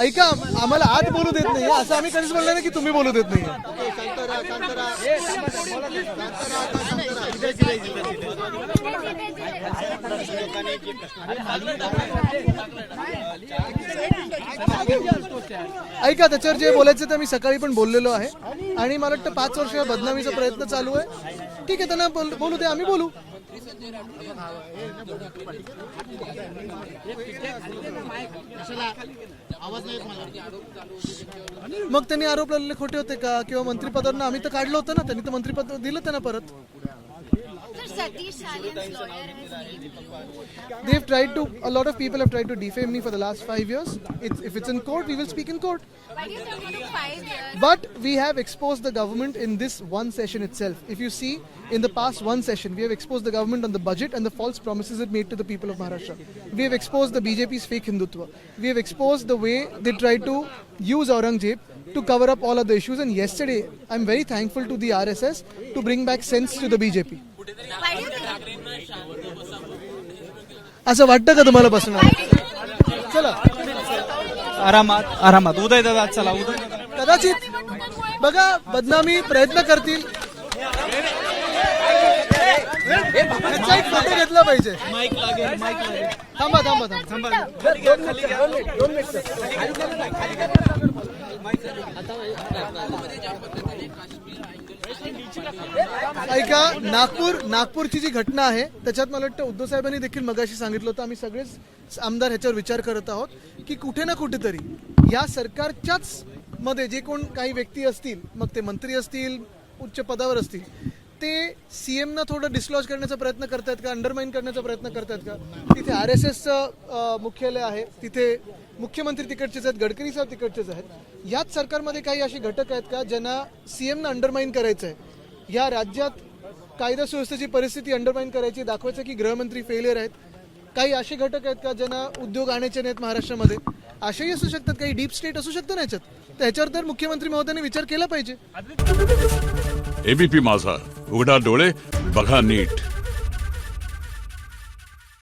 ऐका, आम्हाला आत बोलू देत नाही असं आम्ही कधीच बोललो नाही की तुम्ही बोलू देत नाही. ऐका, त्याच्यावर जे बोलायचं ते मी सकाळी पण बोललेलो आहे आणि मला वाटतं 5 वर्ष बदनामीचा प्रयत्न चालू आहे. ठीक आहे, त्यांना बोलू दे, आम्ही बोलू. मग त्यांनी आरोप लावलेले खोटे होते का किंवा मंत्रिपदांना आम्ही तर काढलं होतं ना, त्यांनी तर मंत्रिपद दिलं त्यांना परत. They've tried to, a lot of people have tried to defame me for the last 5 years. If it's in court, we will speak in court. Why do you say only 5 years? But we have exposed the government in this one session itself. If you see, in the past one session, we have exposed the government on the budget and the false promises it made to the people of Maharashtra. We have exposed the BJP's fake Hindutva. We have exposed the way they tried to use Aurangzeb to cover up all of the issues. And yesterday, I'm very thankful to the RSS to bring back sense to the BJP. Why do you think? असं वाटतं का तुम्हाला बसणार? चला आरामात आरामात. उदय दादा चला. उदय दादा कदाचित बघा, बदनामी प्रयत्न करतील. त्याचा एक फोटो घेतला पाहिजे. माईक लागेल, माईक लागेल. थांबा थांबा थांबा. ऐका, नागपूरची जी घटना आहे त्याच्यात मला वाटतं उद्धव साहेबांनी देखील मगाशी सांगितलं होतं, आम्ही सगळेच आमदार ह्याच्यावर विचार करत आहोत की कुठे ना कुठेतरी या सरकारच्याच मध्ये जे कोण काही व्यक्ती असतील, मग ते मंत्री असतील, उच्च पदावर असतील, ते सीएम ना थोडं डिसलॉज करण्याचा प्रयत्न करतायत का, अंडरमाइन करण्याचा प्रयत्न करतायत का. तिथे RSSचं मुख्यालय आहे, तिथे मुख्यमंत्री तिकडचेच आहेत, गडकरी साहेब तिकडचेच आहेत. याच सरकारमध्ये काही असे घटक आहेत का ज्यांना सीएम ना अंडरमाइन करायचं आहे, या राज्यात कायदा सुव्यवस्थेची परिस्थिती अंडरमाइन करायची, दाखवायचं की गृहमंत्री फेलियर आहेत. काही असे घटक आहेत का ज्यांना उद्योग आणायचे नाहीत महाराष्ट्रामध्ये, असेही असू शकतात. काही डीप स्टेट असू शकतं ना याच्यात. त्याच्यावर तर मुख्यमंत्री महोदयांनी विचार केला पाहिजे. एबीपी माझा, उघडा डोळे बघा नीट.